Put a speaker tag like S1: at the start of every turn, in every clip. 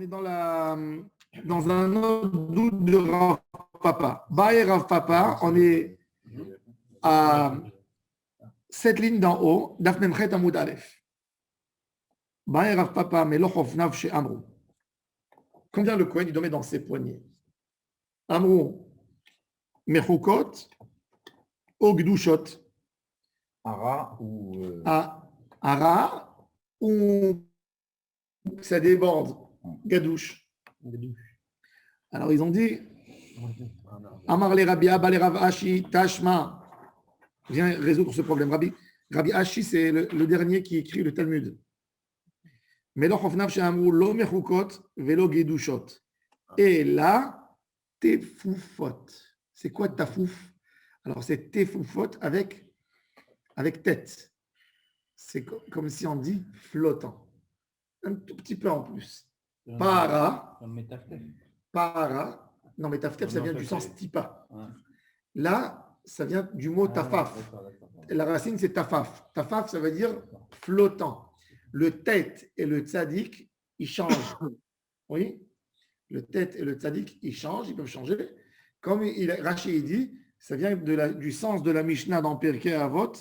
S1: on est dans un autre doute de Rav Papa. Baé Rav Papa, on est à 7 lignes d'en haut, Daf Memchet Amoud Aleph. Baé Rav Papa, Melochov Nav chez Amrou. Combien le Kohen il doit mettre dans ses poignets? Amrou, Mechukot, Ogdushot.
S2: Ara ou.
S1: Ara ou ça déborde, Gadouche. Alors ils ont dit Amar le Rabbi Abba le Rav Ashi Tashma. Viens résoudre ce problème. Rabbi Ashi, c'est le dernier qui écrit le Talmud. Meloch Ofnav She'amru lo mechukot velo gedushot. Et là, tefoufot. C'est quoi tafouf? Alors c'est tefoufot avec tête. C'est comme si on dit flottant. Un tout petit peu en plus. Para. Non, mais taftef, ça vient du sens tipa. Là, ça vient du mot tafaf. La racine, c'est tafaf. Tafaf, ça veut dire flottant. Le tête et le tzadik, ils changent. Oui? Le tête et le tzadik, ils changent, ils peuvent changer. Comme Rashi dit, ça vient du sens de la Mishnah dans Pirkei Avot.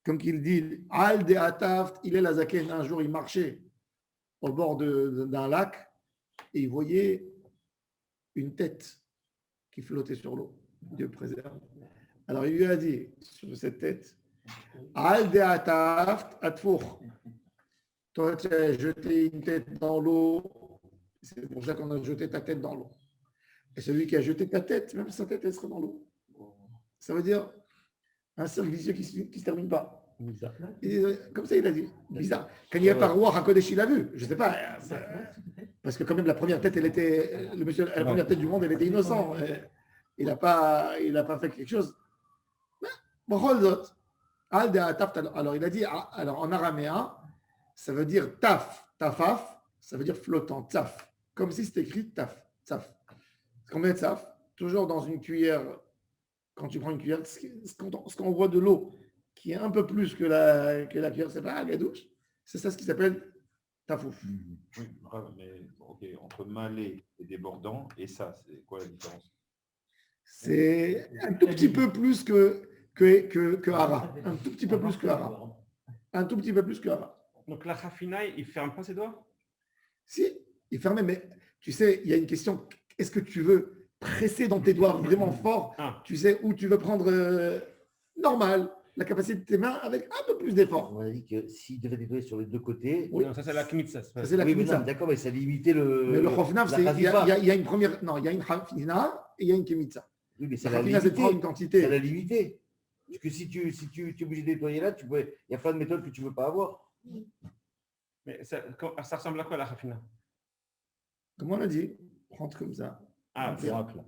S1: Comme qu'il dit, Al de Ataft, il est la zaken. Un jour, il marchait au bord d'un lac et il voyait une tête qui flottait sur l'eau. Dieu préserve. Alors il lui a dit sur cette tête, Al de Ataft Atfour. Toi, tu as jeté une tête dans l'eau. C'est pour ça qu'on a jeté ta tête dans l'eau. Et celui qui a jeté ta tête, même sa tête, elle sera dans l'eau. Ça veut dire un cercle vicieux qui ne se termine pas. Comme ça, il a dit. Bizarre. Quand il n'y a pas roi Hakodesh, il l'a vu. Je ne sais pas. Parce que quand même, la première tête, la première tête du monde, elle était innocente. Il n'a pas fait quelque chose. Alors, il a dit, alors en araméen, ça veut dire taf, tafaf, ça veut dire flottant, taf. Comme si c'était écrit taf, taf. Combien de taf? Toujours dans une cuillère. Quand tu prends une cuillère, ce qu'on voit de l'eau, qui est un peu plus que la cuillère, c'est pas la douche, c'est ça ce qui s'appelle tafouf.
S2: Oui, mais ok, entre malais et débordant, et ça, c'est quoi la différence?
S1: C'est un tout petit peu plus que Hara. Un tout petit peu plus que Hara. Un tout petit peu plus que Hara.
S3: Donc la Rafina, il ferme pas ses doigts?
S1: Si, il fermait, mais tu sais, il y a une question, est-ce que tu veux presser dans tes doigts vraiment fort? Tu sais, ou tu veux prendre normal, la capacité de tes mains avec un peu plus d'effort.
S4: On a dit que s'il devait nettoyer sur les deux côtés.
S3: Oui, non, ça c'est la kmitza.
S1: Ça c'est la kmitza.
S4: D'accord, mais ça limitait le.
S1: Mais le chofnav, il y a une première. Non, il y a une chafina et il y a une kmitza.
S4: Oui, mais
S1: la chafina, c'est de prendre une quantité.
S4: Ça l'a limité. Parce que si tu es obligé de nettoyer là, il y a plein de méthodes que tu ne veux pas avoir.
S3: Mais ça ressemble à quoi la chafina?
S1: Comme on a dit, prendre comme ça.
S3: Ah,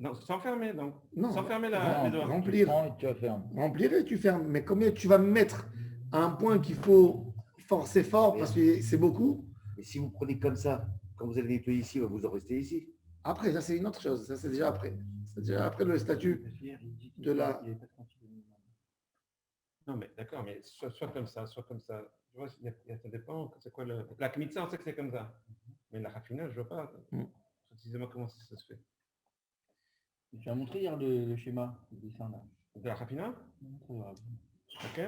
S3: non, sans fermer, donc.
S1: Non,
S3: sans fermer les doigts.
S1: Remplir.
S4: Tu vas fermer.
S1: Remplir et tu fermes. Mais combien tu vas mettre à un point qu'il faut forcer fort parce que c'est beaucoup?
S4: Et si vous prenez comme ça, quand vous allez nettoyer ici, vous en restez ici.
S1: Après, ça c'est une autre chose. Ça c'est déjà après. C'est déjà après le statut de la.
S3: Non, mais d'accord, mais soit comme ça, soit comme ça. Tu vois, ça dépend. C'est quoi la kmitza, on sait que c'est comme ça. Mais la raffinage, je ne vois pas précisément comment ça se fait.
S5: Tu as montré hier le schéma
S3: de la rapina? Ok.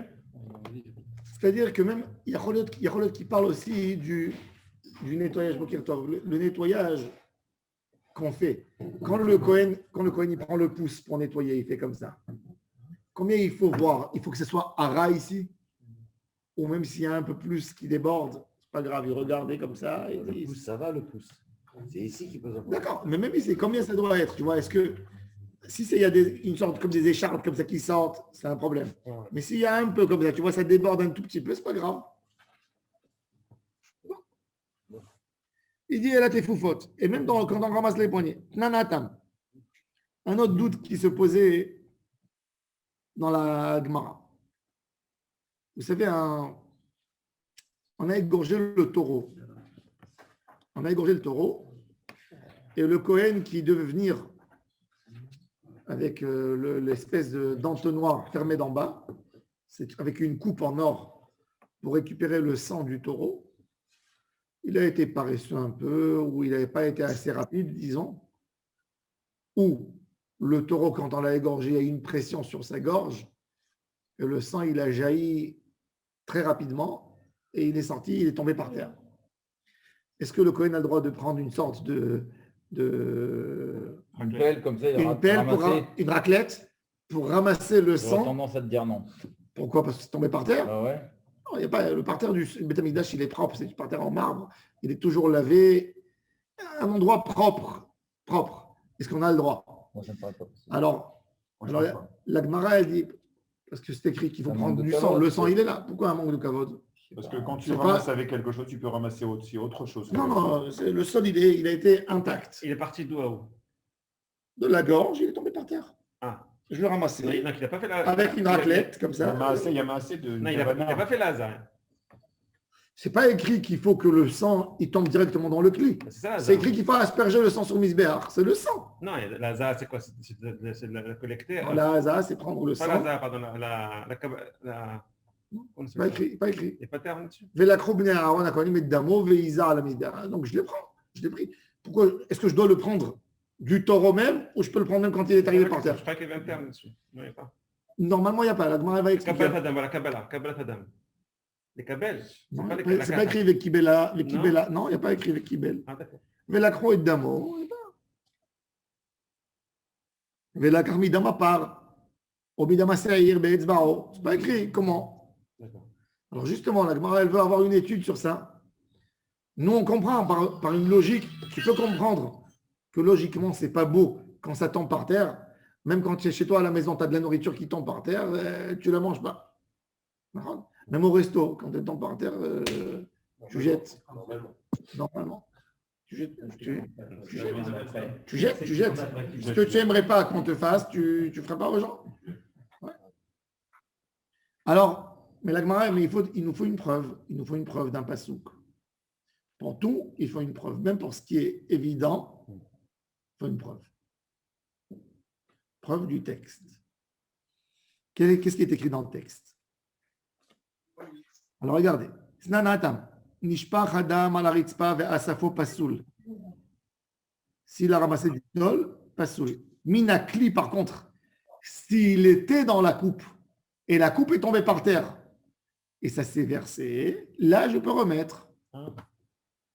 S1: C'est-à-dire que même, il y a Rolot qui parle aussi du nettoyage. Le nettoyage qu'on fait. Quand le Kohen il prend le pouce pour nettoyer, il fait comme ça. Combien il faut voir? Il faut que ce soit Hara ici? Ou même s'il y a un peu plus qui déborde, c'est pas grave, il regarde comme ça.
S4: Le pouce, ça va, le pouce. C'est ici qu'il pose un pouce.
S1: D'accord, mais même ici, combien ça doit être? Tu vois, est-ce que si il y a une sorte comme des écharpes comme ça qui sortent, c'est un problème. Ouais. Mais s'il y a un peu comme ça, tu vois, ça déborde un tout petit peu, c'est pas grave. Bon. Il dit, elle a tes foufottes. Et même quand on ramasse les poignets, nanatam. Un autre doute qui se posait dans la Gemara. Vous savez, on a égorgé le taureau. On a égorgé le taureau. Et le Kohen qui devait venir avec l'espèce d'entonnoir fermé d'en bas, c'est avec une coupe en or pour récupérer le sang du taureau. il a été paresseux un peu, ou il n'avait pas été assez rapide, disons, ou le taureau, quand on l'a égorgé, a eu une pression sur sa gorge, et le sang, il a jailli très rapidement, et il est sorti, il est tombé par terre. Est-ce que le Kohen a le droit de prendre une sorte de
S5: Une pelle comme ça, il
S1: une pelle, une raclette, pour ramasser le
S5: J'aurais
S1: sang?
S5: tendance à te dire non.
S1: Pourquoi? Parce que c'est tombé par terre?
S5: Ah ouais.
S1: Non, il y a pas, le parterre du Beth Amikdash, il est propre, c'est du parterre en marbre, il est toujours lavé, un endroit propre, propre. Est-ce qu'on a le droit?
S5: Moi, ça me paraît pas possible.
S1: Alors, la Gemara, elle dit, parce que c'est écrit qu'il faut
S5: Un
S1: prendre
S5: manque de
S1: du sang,
S5: kavod,
S1: le sang,
S5: peut-être.
S1: il est là. Pourquoi un manque de kavod?
S2: Parce que quand tu
S1: C'est
S2: ramasses
S1: pas-
S2: avec quelque chose, tu peux ramasser aussi autre chose.
S1: Non, non, le sol, il a été intact.
S3: Il est parti d'où à où?
S1: De la gorge, il est tombé par terre.
S3: Ah.
S1: Je l'ai ramassé
S3: Non, il n'a pas fait la.
S1: avec une raclette, comme
S2: Il y a
S1: ça.
S2: assez, il y a assez de.
S3: Non, il n'a pas fait Lazare.
S1: C'est pas écrit qu'il faut que le sang il tombe directement dans le cli.
S3: C'est ça,
S1: C'est
S3: Lazare.
S1: écrit qu'il faut asperger le sang sur Misbéar. C'est le sang.
S3: Non, Lazare, c'est quoi? C'est de la collecter.
S1: La haza, c'est prendre le
S3: Pas
S1: sang.
S3: Lazare, pardon. Comment
S1: Pas écrit, pas écrit.
S3: Il n'y a pas de terme dessus.
S1: Donc je l'ai pris. Je l'ai pris. Pourquoi? Est-ce que je dois le prendre du taureau même ou je peux le prendre même quand il est arrivé par
S3: Je
S1: terre?
S3: crois qu'il y avait un terme dessus. Non, il n'y a pas.
S1: Normalement, il n'y a pas. La Gemara va expliquer.
S3: Kabbalah Tadam, voilà, Kabbalah Tadam. Les Kabel.
S1: Non,
S3: C'est pas
S1: c'est pas écrit Vekibela. Non, il n'y a pas écrit Vekibel.
S3: Ah, d'accord.
S1: Velakro et Damo. Velakarmi Dama par. Obidama Seir Beetzbao. C'est pas écrit. Comment?
S3: D'accord.
S1: Alors justement, la Gemara, elle veut avoir une étude sur ça. Nous, on comprend par une logique. Tu peux comprendre que logiquement, c'est pas beau quand ça tombe par terre. Même quand tu es chez toi à la maison, tu as de la nourriture qui tombe par terre, tu la manges pas. Même au resto, quand elle tombe par terre, tu jettes. Normalement. Tu jettes. Ce que tu n'aimerais pas qu'on te fasse, tu ne feras pas aux gens. Ouais. Alors, mais la Gemara, il nous faut une preuve. Il nous faut une preuve d'un pasouk. Pour tout, il faut une preuve. Même pour ce qui est évident, il faut une preuve. Preuve du texte. Qu'est-ce qui est écrit dans le texte? Alors regardez. Snanatam. Nishpach Adam al haritzpa ve'asafo pasoul. S'il a ramassé du sol, pasoul. Minakli, par contre, s'il était dans la coupe et la coupe est tombée par terre et ça s'est versé, là je peux remettre.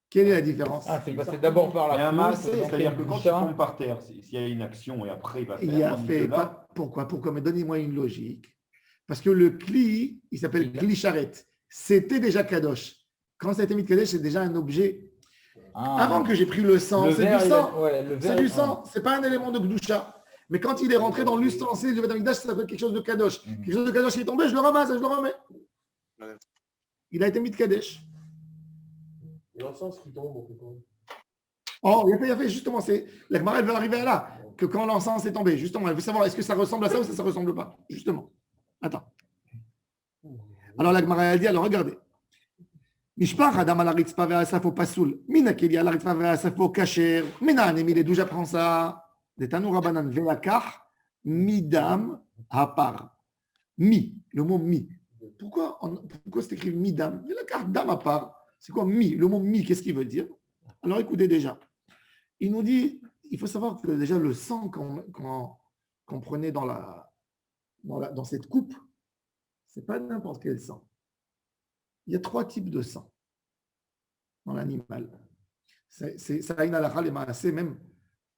S1: Quelle est la différence?
S5: Ah, c'est passé d'abord par
S2: Il y a
S5: la
S2: un
S5: masse,
S2: massé, c'est-à-dire que quand tu tombes par terre, s'il y a une action et après il va faire.
S1: Il a
S2: tandis
S1: fait.
S2: que là,
S1: Pourquoi? Mais donnez-moi une logique. Parce que le kli, il s'appelle kli charet. C'était déjà kadosh. Quand ça a été mis de kadosh, c'est déjà un objet. Avant que j'ai pris le sang,
S5: Le
S1: c'est
S5: verre,
S1: du
S5: il a-
S1: sang.
S5: ouais, le verre,
S1: C'est du
S5: il-
S1: sang. C'est pas un élément de gdusha. Mais quand il est rentré dans l'ustensile du Beth Amikdash, ça s'appelle quelque chose de kadosh.
S5: Mhm.
S1: Quelque chose de kadosh qui est tombé, je le ramasse, je le remets. Il a été mis de kadesh.
S6: Et l'encens qui tombe, on fait quoi?
S1: Oh, il a fait, justement, la Gemara, elle veut arriver à là, que quand l'encens est tombé, justement, elle veut savoir est-ce que ça ressemble à ça ou ça ne ressemble pas, justement. Attends. Alors la Gemara, elle dit, alors regardez. Mishpach Adam al haritzpa ve'asafo pasoul. Mina keli al haritzpa ve'asafo kasher. Mina anemile, d'où j'apprends ça? Des Tanoura Rabanan ve'akach midam hapar. Mi, le mot mi. Pourquoi c'est écrit midam? Ve'akach dam hapar. C'est quoi mi? Le mot mi, qu'est-ce qu'il veut dire? Alors écoutez déjà. Il nous dit, il faut savoir que déjà le sang qu'on prenait dans cette coupe, c'est pas n'importe quel sang. Il y a 3 types de sang dans l'animal. Ça a une halakha les maasé même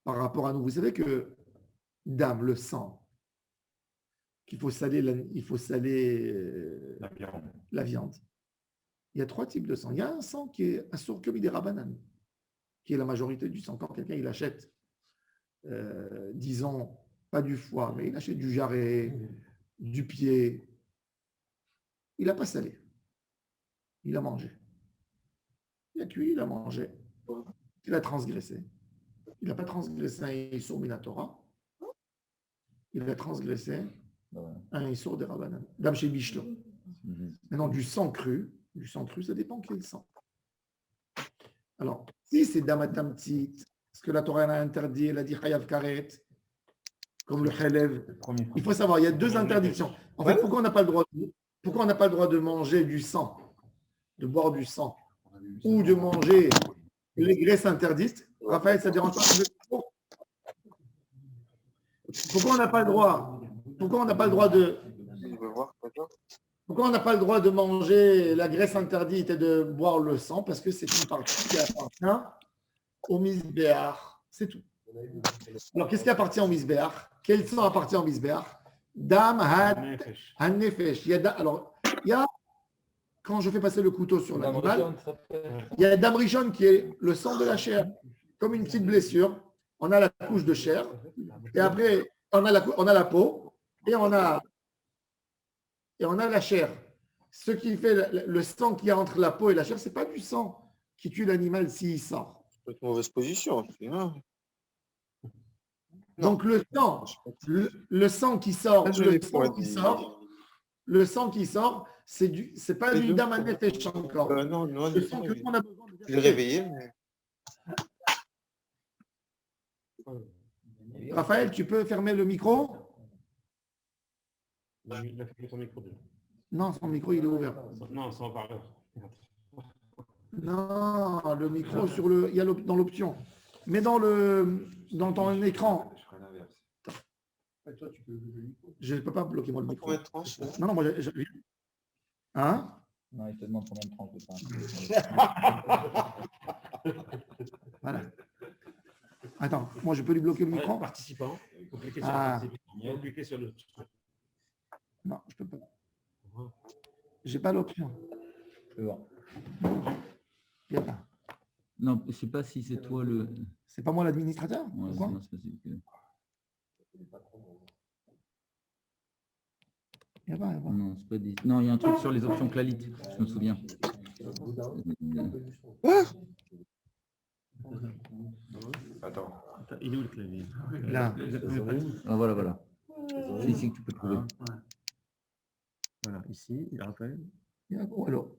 S1: par rapport à nous. Vous savez que dame, le sang, qu'il faut saler, la viande. Il y a 3 types de sang. Il y a un sang qui est assour comme des rabanan, qui est la majorité du sang. Quand quelqu'un il achète, disons, pas du foie, mais il achète du jarret, du pied, il n'a pas salé. Il a mangé. Il a cuit, il a mangé. Il a transgressé. Il n'a pas transgressé un Issour Minatora. Il a transgressé un Issour des Rabanan. Dame chez Bishlo. Maintenant, du sang cru, ça dépend quel sang. Alors, si c'est Damatamtit, parce que la Torah a interdit, elle a dit Chayav Karet, comme le Chelev, il faut savoir, il y a 2 interdictions. En fait, pourquoi on n'a pas le droit de manger du sang, de boire du sang? ou de manger les graisses interdites. Raphaël, ça dérange pas. Pourquoi on n'a pas le droit? Pourquoi on n'a pas le droit de Pourquoi on n'a pas le droit de manger la graisse interdite et de boire le sang? Parce que c'est une partie qui appartient au misbéach. C'est tout. Alors, qu'est-ce qui appartient au misbéach? Quel sang appartient au misbéach? Dam, had, nefesh. Alors, il y a, quand je fais passer le couteau sur l'animal, il y a dam rishon qui est le sang de la chair. Comme une petite blessure, on a la couche de chair, et après, on a la peau, et on a la chair. Ce qui fait le sang qui est entre la peau et la chair, ce n'est pas du sang qui tue l'animal s'il sort.
S7: C'est une mauvaise position.
S1: Donc le sang qui sort, c'est pas du dam nefesh encore.
S7: Non,
S1: Le sang que nous, on a besoin de
S7: je l'ai réveillé.
S1: Raphaël, tu peux fermer le micro?
S3: Il a fait son micro déjà.
S1: Non, son micro, il est ouvert.
S3: Non, sans parleur.
S1: Non, le micro il y a dans l'option. Mais dans ton écran,
S2: Je ferai l'inverse.
S1: je ne peux pas bloquer moi le micro.
S7: Combien de tranches là?
S1: Non, moi, hein?
S5: Non, il te demande combien de tranches de pain.
S1: Voilà. Attends, moi, je peux lui bloquer le micro?
S3: Participant. Il faut cliquer sur
S1: Ah.
S3: le participant. Il faut cliquer sur le.
S1: Non, je peux pas. J'ai pas l'option.
S5: C'est bon.
S1: Il y a pas.
S5: Non, je ne sais pas si c'est toi le.
S1: C'est pas moi l'administrateur?
S5: Ouais,
S1: Pourquoi?
S5: non, c'est possible que-
S1: Il y a pas.
S5: Non, c'est pas dit. Non, il y a un truc sur les options Clalit, je me souviens.
S2: Attends.
S3: Il est où le clavier?
S1: Là.
S5: Ah, voilà. C'est ici que tu peux trouver.
S3: Voilà, ici, Raphaël.
S1: Oh, alors.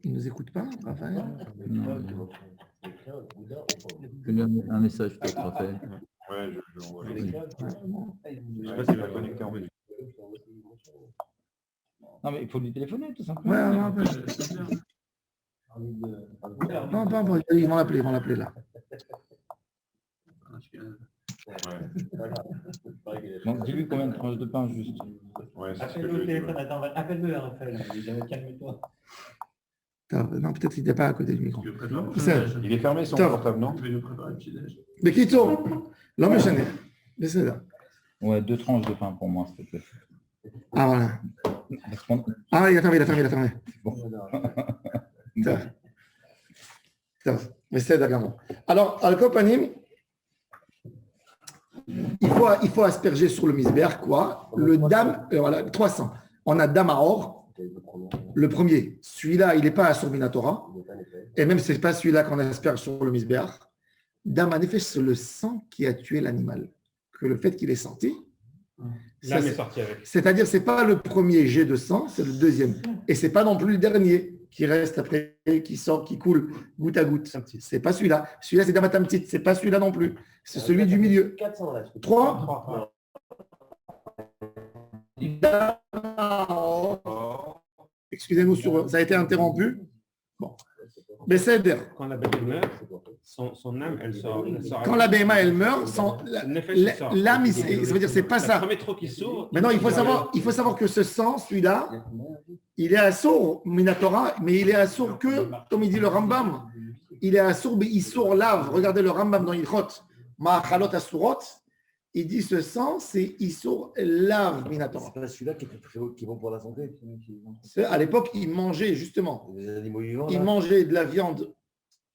S1: Il ne nous écoute pas, Raphaël?
S5: Non, fais-lui un message, peut-être, Raphaël.
S2: Ouais, je l'envoie.
S5: Oui.
S2: Je sais pas s'il va connecter en Belgique.
S5: Non, mais il faut lui téléphoner, tout
S1: Ouais,
S5: simplement.
S1: Raphaël. Non, ils vont l'appeler là.
S5: Donc, dis-lui combien de tranches de pain, juste.
S2: Ouais, c'est ce que
S8: Appelle-le
S2: je
S8: au
S2: vais
S8: téléphone,
S2: dire.
S8: attends, appelle-le, Raphaël. Calme-toi.
S1: Non, peut-être qu'il n'était pas à côté du micro.
S2: Il est fermé son
S1: Top.
S2: portable, non?
S1: Mais qui tourne? L'homme est chané. Laissez là.
S5: Ouais, 2 tranches de pain pour moi, s'il te plaît.
S1: Ah, voilà.
S5: Parce qu'on-
S1: Ah, il a fermé.
S5: Bon.
S1: Top. Mais c'est d'accord. Alors, à la compagnie, il faut asperger sur le misbéach quoi? Le dam, voilà, 300. On a dam à or, le premier. Celui-là, il n'est pas à Minatora. Et même si ce n'est pas celui-là qu'on asperge sur le misbéach. Dam, en effet, c'est le sang qui a tué l'animal. Que le fait qu'il est sorti,
S3: L'âme est sortie avec.
S1: c'est-à-dire, ce n'est pas le premier jet de sang, c'est le deuxième. Et ce n'est pas non plus le dernier qui reste après, qui sort, qui coule goutte à goutte. Ce n'est pas celui-là. Celui-là, c'est Damatamtit. Ce n'est pas celui-là non plus. C'est celui du milieu.
S6: 400 là.
S1: 3. Excusez-nous, ça a été interrompu. Bon. Mais c'est d'air.
S3: Quand la bête meurt, son âme, elle sort.
S1: Quand la BMA, elle meurt, l'âme, ça veut dire c'est pas
S3: Le
S1: ça.
S3: premier trou qui s'ouvre.
S1: Maintenant, il faut savoir que ce sang, celui-là, il est assourd, Minatora, mais il est assourd que, comme il dit le Rambam, il est assourd, mais il sourd lave. Regardez le Rambam dans Ilchot, Ma'achalot Asurot, il dit ce sang, c'est Issour lave Minatora.
S4: C'est pas celui-là qui est bon pour la santé.
S1: À l'époque, il mangeait justement,
S4: Les animaux vivants.
S1: il
S4: là.
S1: mangeait de la viande.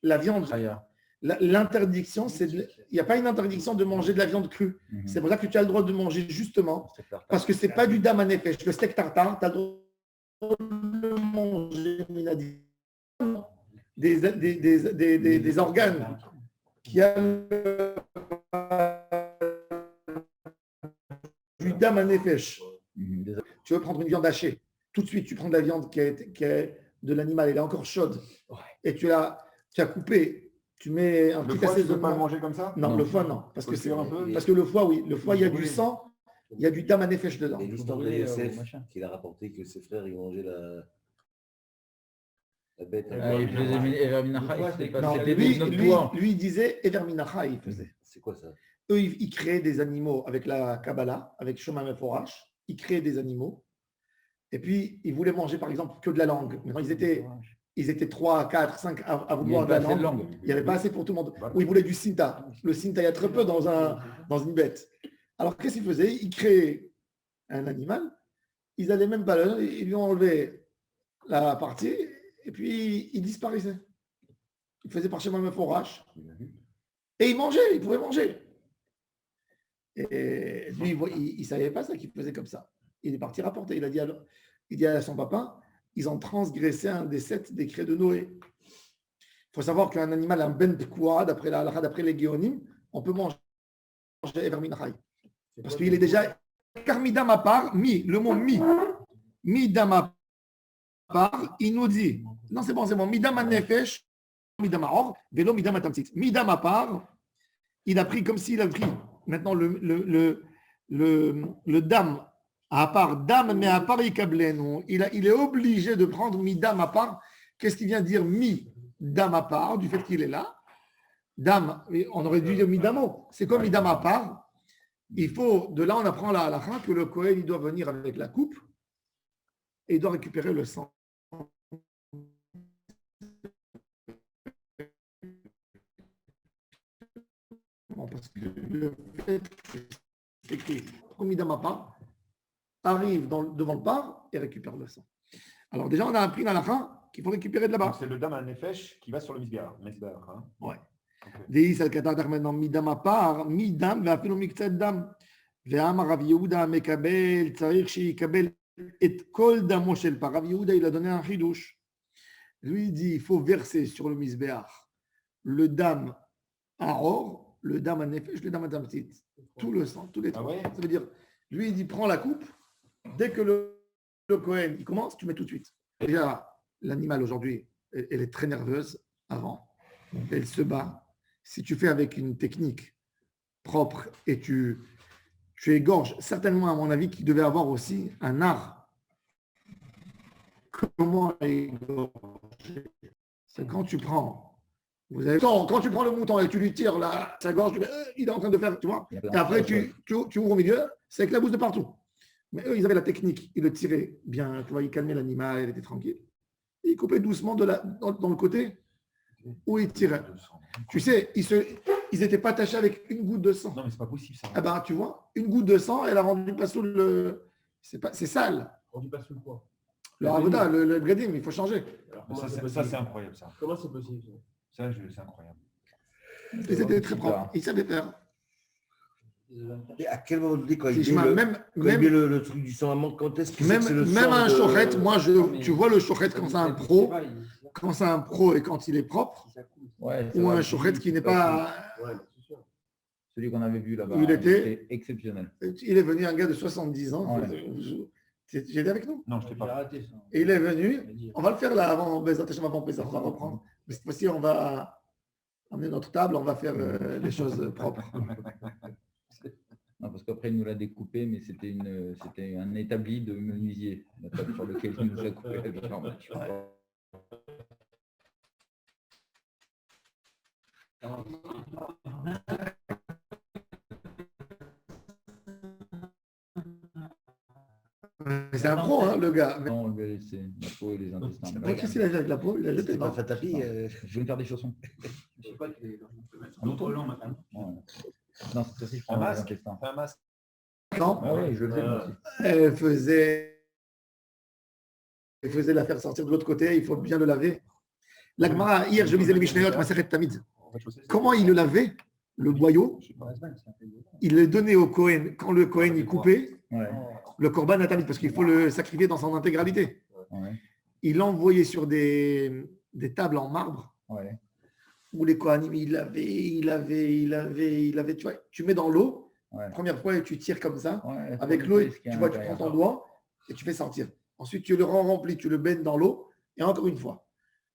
S1: La viande,
S5: Chaya.
S1: l'interdiction, il n'y a pas une interdiction de manger de la viande crue.
S5: Mhm.
S1: C'est pour ça que tu as le droit de manger justement,
S4: C'est clair.
S1: parce que ce n'est pas du dam à nefesh. Le steak tartare, tu as le droit de le manger, il a dit. Des organes qui a du dam à nefesh.
S5: Mhm.
S1: Tu veux prendre une viande hachée, tout de suite, tu prends de la viande qui est de l'animal, elle est encore chaude, et tu as coupé, tu mets un
S2: Le
S1: petit
S2: foie, tu peux pas le
S1: assaisonnement.
S2: manger comme ça?
S1: Non,
S5: Non.
S1: le foie, non. Parce
S2: Faut
S1: que,
S2: le cuire un peu.
S1: parce que le foie, oui. Le foie, il y a du sang, il y a du dam à nefesh dedans.
S4: Et l'histoire de
S5: brûler,
S4: Yosef,
S5: machin.
S4: qu'il a rapporté que ses frères ils mangeaient La bête.
S5: Il faisait Everminacha,
S1: Non,
S5: c'était des notes doigts.
S1: lui, il disait Everminacha, il faisait.
S4: C'est quoi ça?
S1: Eux, ils créaient des animaux avec la Kabbalah, avec Shema Meforash. Ils créaient des animaux. Et puis, ils voulaient manger, par exemple, que de la langue. Maintenant, ils étaient 3, 4, 5 à vouloir de la langue. Il n'y avait pas assez pour tout le monde. Ou ils voulaient du Sinta. Le Sinta, il y a très peu dans une bête. Alors, qu'est-ce qu'ils faisaient? Ils créaient un animal. Ils n'allaient même pas là. Ils lui ont enlevé la partie. Et puis, il disparaissait. Il faisait par Shema Meforash. Et il mangeait. Il pouvait manger. Et lui, il ne savait pas ça qu'il faisait comme ça. Il est parti rapporter. Il dit à son papa, ils ont transgressé un des 7 décrets de Noé. Il faut savoir qu'un animal, un ben pkoua, d'après les Géonim, on peut manger Everminachai. Parce qu'il est déjà Karmidam à part, le mot midam à part, il nous dit, non c'est bon, midam à nefesh, midam à or, vélo midam à tamtit. Midam à part, il a pris comme s'il a pris maintenant le dam à part, dam, mais à part il est obligé de prendre midam à part. Qu'est-ce qu'il vient dire dam à part, du fait qu'il est là? Dam, on aurait dû dire midamo. C'est comme midam à part. Il faut, de là on apprend la halakha que le Kohen il doit venir avec la coupe et il doit récupérer le sang. Parce que le fait que c'est écrit midam à part arrive devant le bar et récupère le sang. Alors déjà on a appris dans la halakha qu'il faut récupérer de là-bas.
S2: C'est le dam à nefesh qui va sur le misbeach.
S1: Ouais. Des al maintenant midam à part, midam va faire miktzat dam. Ve'amar Rav Yehuda mekabel tzarich sheikabel et kol damo shel par. Rav Yehuda il a donné un chidouche. Lui il dit il faut verser sur le misbeach le dam à or, le dam à nefesh, le dam à tamtit, tout le sang, tous les trois. Ça veut dire lui il dit prends la coupe dès que le Kohen il commence, tu mets tout de suite. Déjà l'animal aujourd'hui elle est très nerveuse avant, elle se bat. Si tu fais avec une technique propre et tu égorges, certainement à mon avis qu'il devait avoir aussi un art. Comment égorger? C'est quand tu prends, quand tu prends le mouton et tu lui tires sa gorge, il est en train de faire, tu vois, et après tu ouvres au milieu, c'est avec la bouse de partout. Mais eux, ils avaient la technique, ils le tiraient bien, tu vois, ils calmaient l'animal, il était tranquille. Et ils coupaient doucement dans le côté où ils tiraient. Tu sais, ils n'étaient pas attachés avec une goutte de sang.
S2: Non, mais c'est pas possible ça.
S1: Ah ben, tu vois, une goutte de sang, elle a rendu pas sous le. C'est sale.
S6: Rendu pas sous quoi?
S1: Le avoda, le bredim, il faut changer.
S2: Ça, c'est incroyable ça.
S6: Comment c'est possible ça?
S2: C'est incroyable.
S1: Et c'était très propre. Ils savaient faire.
S4: Et à quel moment donné, quand il met le truc du sang, quand est-ce que c'est le sang
S1: même un shochet, moi, tu vois le shochet quand c'est un pro, et quand il est propre, ou un shochet qui n'est pas.
S5: Celui qu'on avait vu là-bas,
S1: il était
S5: exceptionnel.
S1: Il est venu un gars de 70 ans. J'étais avec nous?
S2: Non, je t'ai pas.
S1: Et il est venu. On va le faire là avant Bezat Hashem, avant Pesach, on va reprendre. Mais cette fois-ci, on va amener notre table, on va faire les choses propres.
S5: Non, parce qu'après, il nous l'a découpé, mais c'était un établi de menuisier, la table sur lequel il nous a coupé la viande.
S1: C'est un pro, hein, le gars.
S5: Non, on lui a laissé la peau et les intestins.
S1: Qu'est-ce qu'il a fait avec la peau? Il a jeté.
S4: C'est pas fait tapis.
S5: Je vais me faire des chaussons.
S8: Je sais pas qu'il est un autre blanc maintenant.
S5: Non, cette fois-ci, je prends
S2: Un
S5: les
S2: masque.
S5: intestins.
S2: Un masque.
S1: Non,
S5: Oui, je le fais moi aussi.
S1: elle faisait la faire sortir de l'autre côté, il faut bien le laver. La Gemara, hier, je lisais les Mishnayot, Maseret Tamid. Comment il le lavait, le boyau? Il le donnait au Kohen. Quand le Kohen il coupait, le Korban à Tamid, parce qu'il faut le sacrifier dans son intégralité. Il l'envoyait sur des tables en marbre, où les Kohanim, il lavait. Tu vois, tu mets dans l'eau, première fois, et tu tires comme ça, avec l'eau, tu vois, tu prends ton doigt et tu fais sortir. Ensuite, tu le remplis, tu le baignes dans l'eau, et encore une fois.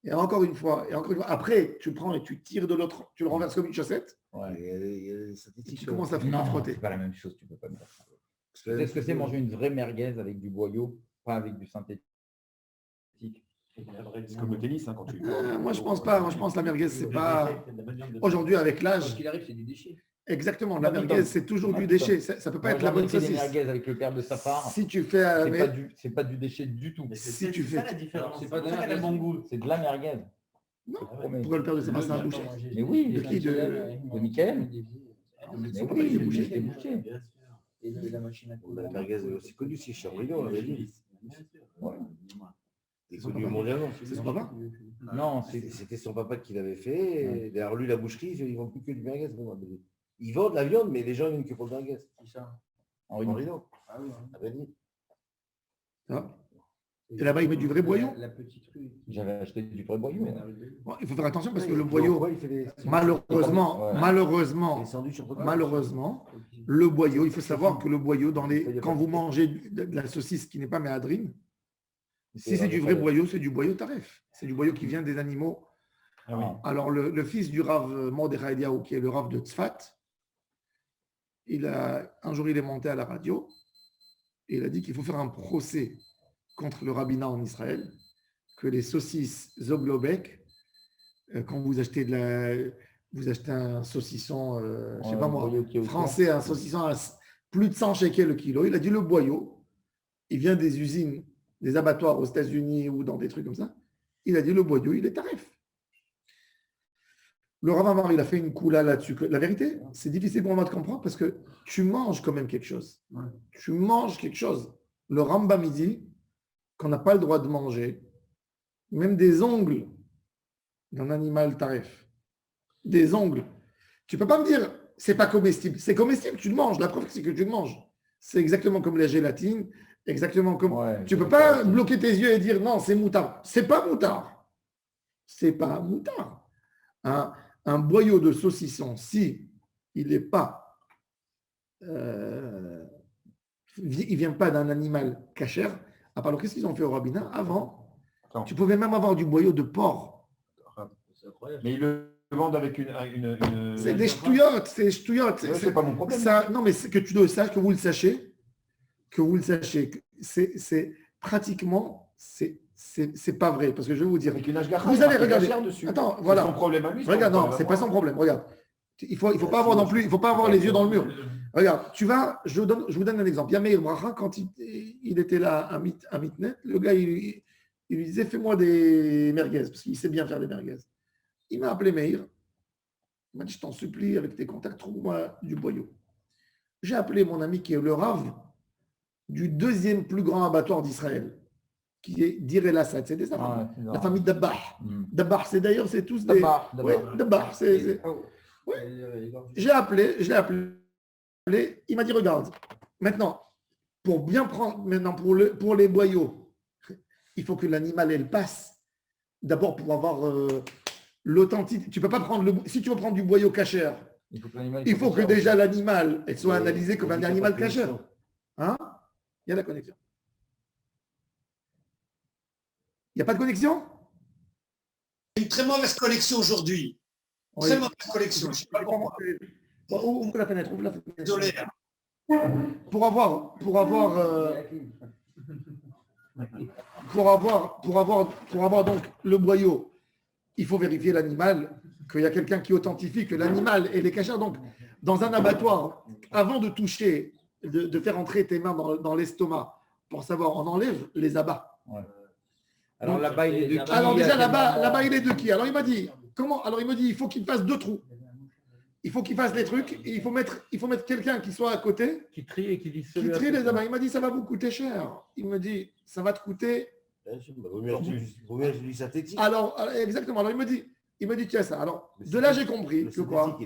S1: Et encore une fois, et encore une fois. Après, tu le prends et tu tires de l'autre, tu le renverses comme une chaussette. Et tu commences à frotter.
S5: C'est pas la même chose, tu peux pas me faire ça. Est-ce que c'est manger une vraie merguez avec du boyau, pas avec du synthétique?
S2: C'est comme le tennis, hein, quand tu.
S1: Moi, je pense pas. Moi, je pense que la merguez, c'est pas. Aujourd'hui, avec
S8: Ce
S1: l'âge,
S8: qu'il arrive, c'est du déchet.
S1: exactement. La merguez, c'est toujours du déchet. Ça peut pas être la bonne saucisse.
S5: merguez avec le père de Safar.
S1: Si tu fais.
S5: C'est pas du déchet du tout.
S1: Si tu fais.
S8: C'est ça la différence.
S5: C'est
S8: C'est
S5: pas
S8: pas
S5: de
S8: ça qu'elle a bon goût.
S5: C'est de la merguez.
S1: Non.
S5: Promets.
S1: Pourquoi le père de Safar, c'est un boucher?
S5: Mais oui,
S1: De qui,
S5: de Michael.
S1: Mais oui, il est bouché.
S5: Il est bouché.
S8: Et la machine à coudre.
S4: La merguez est aussi connue, c'est Chabrillon, on avait dit.
S5: Ouais.
S4: C'est connu mondialement.
S1: C'est son papa?
S5: Non,
S4: C'était son papa qui l'avait fait. Et derrière lui, la boucherie, ils ne vendent plus que du merguez. Ils vendent la viande, mais les gens, ils viennent que pour le merguez.
S8: C'est ça.
S5: Henri.
S4: Rino.
S8: Ah oui.
S4: Ah ben dit.
S1: Ah. Et là-bas, ils mettent du vrai boyau?
S8: La petite rue.
S5: J'avais acheté du vrai boyau.
S1: Bon, il faut faire attention parce que le boyau,
S4: Il fait des...
S1: malheureusement,
S4: des sandwichs sur poteau.
S1: malheureusement, le boyau, il faut savoir que le boyau, quand vous mangez de la saucisse qui n'est pas méadrine, si c'est du vrai boyau, c'est du boyau taref. C'est du boyau qui vient des animaux.
S5: Ah oui.
S1: Alors, le fils du Rav Mordechai Eliaou, qui est le Rav de Tzfat, un jour, il est monté à la radio et il a dit qu'il faut faire un procès contre le rabbinat en Israël, que les saucisses Zoglobek, quand vous achetez un saucisson, je sais pas moi, français, un saucisson à plus de 100 shekels le kilo, il a dit le boyau, il vient des usines, des abattoirs aux États-Unis ou dans des trucs comme ça, il a dit le boyau, il est tarif. Le Rav Amar, il a fait une coula là-dessus. La vérité, c'est difficile pour moi de comprendre parce que tu manges quand même quelque chose. Tu manges quelque chose. Le Rambam, il dit qu'on n'a pas le droit de manger même des ongles d'un animal tarif. Des ongles. Tu ne peux pas me dire c'est pas comestible. C'est comestible, tu le manges. La preuve, c'est que tu le manges. C'est exactement comme la gélatine, exactement comme.
S5: Ouais,
S1: tu ne peux pas bloquer tes yeux et dire non, c'est moutard. C'est pas moutard. C'est pas moutard. Un boyau de saucisson, si il n'est pas. Il ne vient pas d'un animal cachère. Alors, qu'est-ce qu'ils ont fait au rabbinat? Avant, tu pouvais même avoir du boyau de porc.
S2: Mais ils le vendent avec une...
S1: C'est des ch'touillottes, c'est des ch'touillottes.
S2: C'est pas mon problème.
S1: Ça, non, mais que tu dois savoir, que vous le sachiez, c'est pratiquement, c'est pas vrai. Parce que je vais vous dire.
S2: Avec une ashgacha,
S1: vous allez regarder.
S2: Dessus.
S1: Attends, voilà.
S2: C'est son problème à lui.
S1: Regarde, non, c'est pas son problème. Regarde. Il faut pas avoir non plus, il faut pas avoir les yeux dans le mur. Regarde, tu vas, je vous donne un exemple. Yameir Bracha, quand il était là à Mitnet, le gars, il lui disait fais-moi des merguez, parce qu'il sait bien faire des merguez. Il m'a appelé Meir. Il m'a dit je t'en supplie, avec tes contacts, trouve-moi du boyau. J'ai appelé mon ami qui est le Rav du deuxième plus grand abattoir d'Israël, qui est Dir El Assad. C'est des Arabes. La famille Dabbah. Dabbah, c'est d'ailleurs, c'est tous des. Dabbah, c'est. Ouais. Je l'ai appelé, il m'a dit regarde, maintenant, pour bien prendre, maintenant pour les boyaux, il faut que l'animal elle passe. D'abord pour avoir l'authenticité. Tu peux pas prendre si tu veux prendre du boyau cachère, il faut que déjà l'animal elle soit analysé comme un animal cachère. Hein? Il y a la connexion. Il n'y a pas de connexion?
S7: Une très mauvaise connexion aujourd'hui. Très mauvaise connexion. Je sais pas pourquoi.
S1: Ouvre la fenêtre,
S7: Désolé.
S1: Pour avoir donc le boyau, il faut vérifier l'animal, qu'il y a quelqu'un qui authentifie que l'animal et les cachères. Donc, dans un abattoir, avant de toucher, de faire entrer tes mains dans l'estomac, pour savoir, on enlève les abats.
S5: Ouais. Alors là-bas, il est de qui?
S1: Alors déjà, là-bas, il est de qui? Alors il m'a dit, comment? Alors il me dit, il faut qu'il fasse 2 trous. Il faut qu'il fasse les trucs et il faut mettre quelqu'un qui soit à côté.
S5: Qui trie et qui dit
S1: qui trie les abats. Il m'a dit, ça va vous coûter cher. Il me dit, ça va te coûter. Alors, exactement. Alors il me dit, tiens ça. Alors, de là, j'ai compris que quoi?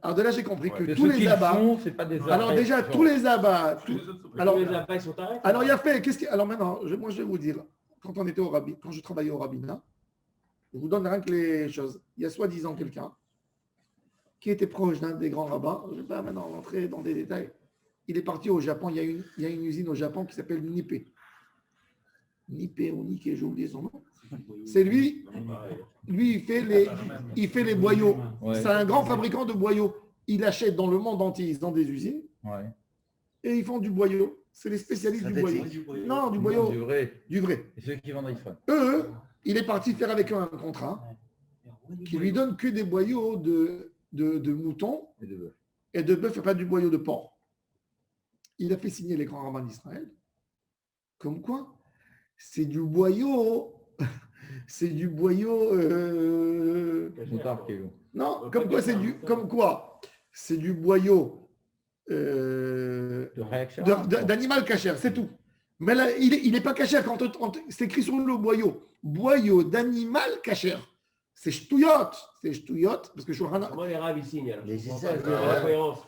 S1: Alors, de là, j'ai compris que tous les abats. Alors, déjà, tous les abats. Alors,
S8: les abats, ils sont tarés.
S1: Alors, il a fait. Alors, maintenant, moi, je vais vous dire, quand je travaillais au rabbinat, je vous donne rien que les choses. Il y a soi-disant quelqu'un qui était proche d'un des grands rabbins. Je ne vais pas maintenant rentrer dans des détails. Il est parti au Japon. Il y a une usine au Japon qui s'appelle Nippé. Nippé ou Nikkei, j'ai oublié son nom. C'est lui. Lui, il fait les boyaux. Ouais. C'est un grand fabricant de boyaux. Il achète dans le monde entier, dans des usines. Ouais. Et ils font du boyau. C'est les spécialistes du boyau. Non, du boyau.
S5: Du vrai.
S1: Du vrai.
S5: Et ceux qui vendent Israël.
S1: Eux, il est parti faire avec eux un contrat qui lui donne que des boyaux de moutons et de bœuf et pas du boyau de porc. Il a fait signer les grands rabbins d'Israël comme quoi c'est du boyau non, comme quoi c'est du boyau d'animal cachère, c'est tout. Mais là, il n'est pas cachère quand c'est écrit sur le boyau d'animal cachère. C'est ch'touillot, parce que
S8: Comment les rabbis signent alors?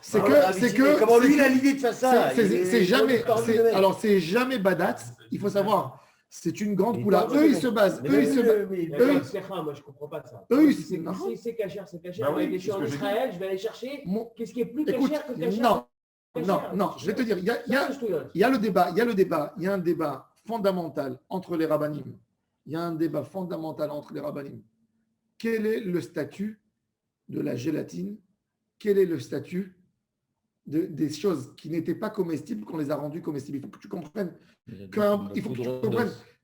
S1: C'est que
S4: comment lui il a l'idée de faire ça?
S1: C'est jamais badatz. Il faut savoir, c'est une grande coula. Eux ils se basent.
S8: Moi je comprends pas ça. Si c'est cachère, c'est cachère.
S2: Bah oui,
S8: Mais je suis en Israël, je vais aller chercher. Qu'est-ce qui est plus
S1: Écoute,
S8: cachère que cachère?
S1: Non, je vais te dire, il y a le débat, il y a un débat fondamental entre les rabbinim. Quel est le statut de la gélatine? Quel est le statut des choses qui n'étaient pas comestibles qu'on les a rendues comestibles? Il faut que tu comprennes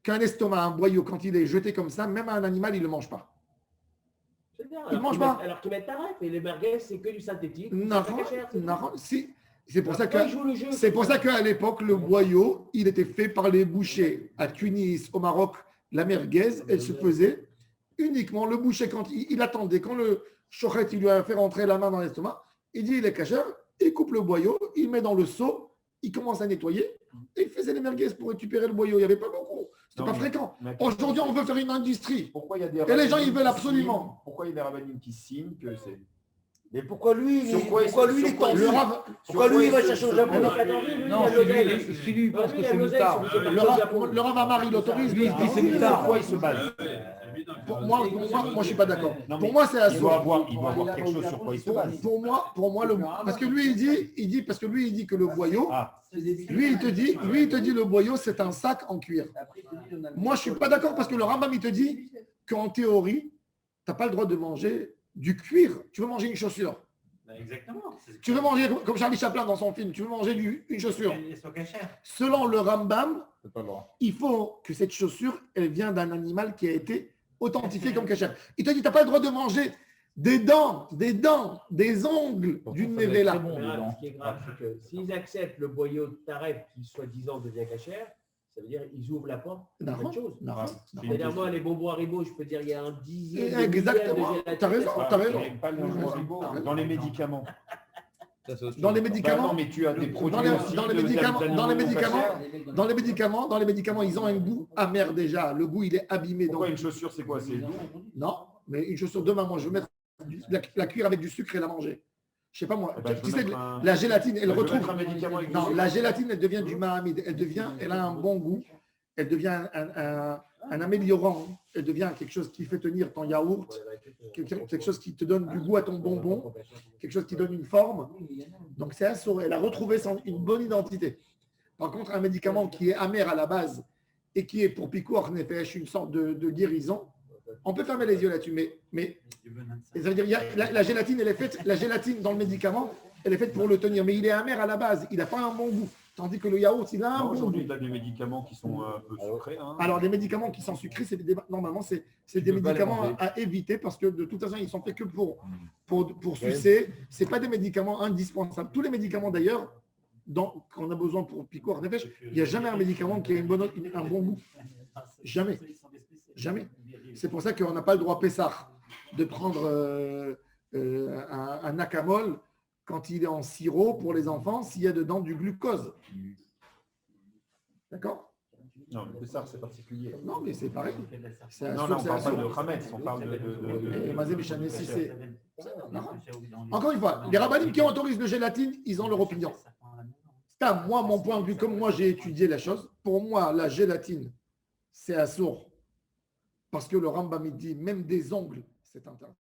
S1: qu'un estomac, un boyau, quand il est jeté comme ça, même un animal, il ne le mange pas. Il ne mange pas.
S8: Alors qu'ils mettent taref et les merguez, c'est que du synthétique.
S1: C'est pour ça qu'à l'époque, le boyau, il était fait par les bouchers. À Tunis, au Maroc, la merguez, elle se faisait uniquement. Le boucher, quand il attendait, quand le chochet, il lui a fait rentrer la main dans l'estomac, il dit il est cachère, il coupe le boyau, il met dans le seau, il commence à nettoyer, et il faisait les merguez pour récupérer le boyau. Il n'y avait pas beaucoup. C'était pas fréquent. Aujourd'hui, on veut faire une industrie. Et les gens, ils veulent absolument.
S2: Pourquoi il y a des rabbinim qui signent que c'est.
S4: Mais pourquoi lui il va chercher au Japon?
S5: Non, c'est lui parce que c'est Moutar.
S1: Le Rav Amar, il autorise.
S5: Lui, il dit c'est Moutar.
S2: Pourquoi il se base?
S1: Moi, je ne suis pas d'accord. Pour moi, c'est
S2: il doit avoir quelque chose sur quoi il se base.
S1: Pour moi, parce que lui, il dit que le boyau, lui, il te dit le boyau, c'est un sac en cuir. Moi, je ne suis pas d'accord parce que le Rambam, il te dit qu'en théorie, tu n'as pas le droit de manger du cuir. Tu veux manger une chaussure.
S9: Exactement.
S1: Tu veux manger, comme Charlie Chaplin dans son film, tu veux manger une chaussure. Selon le Rambam, il faut que cette chaussure, elle vient d'un animal qui a été authentifié comme cachère. Il te dit, tu n'as pas le droit de manger des ongles d'une névéla.
S8: Ce qui est grave, c'est que s'ils acceptent le boyau de taref qui, soi-disant, devient cachère, ça veut dire qu'ils ouvrent la porte à autre chose. C'est-à-dire, moi, les bonbons Haribo, je peux dire, il y a un dixième.
S1: Exactement. Tu as raison.
S2: Dans les médicaments.
S1: Dans les médicaments,
S2: non, mais tu as des produits
S1: dans les médicaments, ils ont un goût amer déjà. Le goût, il est abîmé.
S2: Pourquoi une chaussure, c'est quoi? C'est doux?
S1: Non, mais une chaussure, demain, moi, je vais mettre la cuire avec du sucre et la manger. Je sais pas moi. Tu sais, la gélatine, elle retrouve. Non, la gélatine, elle devient du mahamid. Elle a un bon goût. Elle devient un améliorant. Elle devient quelque chose qui fait tenir ton yaourt, quelque chose qui te donne du goût à ton bonbon, quelque chose qui donne une forme. Donc c'est assuré. Elle a retrouvé une bonne identité. Par contre, un médicament qui est amer à la base et qui est pour picour nefesh, une sorte de guérison, on peut fermer les yeux là-dessus, mais ça veut dire la gélatine, elle est faite, la gélatine dans le médicament, elle est faite pour le tenir, mais il est amer à la base, il n'a pas un bon goût. Tandis que le yaourt, il a un bon goût.
S2: Aujourd'hui, tu as des médicaments qui sont un peu sucrés.
S1: Alors, les médicaments qui sont sucrés, normalement, c'est des médicaments à éviter parce que de toute façon, ils sont faits que pour sucer. Ce n'est pas des médicaments indispensables. Tous les médicaments, d'ailleurs, qu'on a besoin pour picour, il n'y a jamais un médicament qui a un bon goût. Jamais. C'est pour ça qu'on n'a pas le droit Pessah de prendre un acamol quand il est en sirop pour les enfants, s'il y a dedans du glucose. D'accord?
S2: Non, le Pessah, c'est particulier.
S1: Non, mais c'est pareil.
S2: Non, on parle pas de Hametz, on parle de...
S1: Encore une fois, les rabbinim qui autorisent le gélatine, ils ont leur opinion. Moi, mon point de vue, comme moi j'ai étudié la chose, pour moi, la gélatine, c'est assourd. Parce que le Rambam dit, même des ongles, c'est interdit.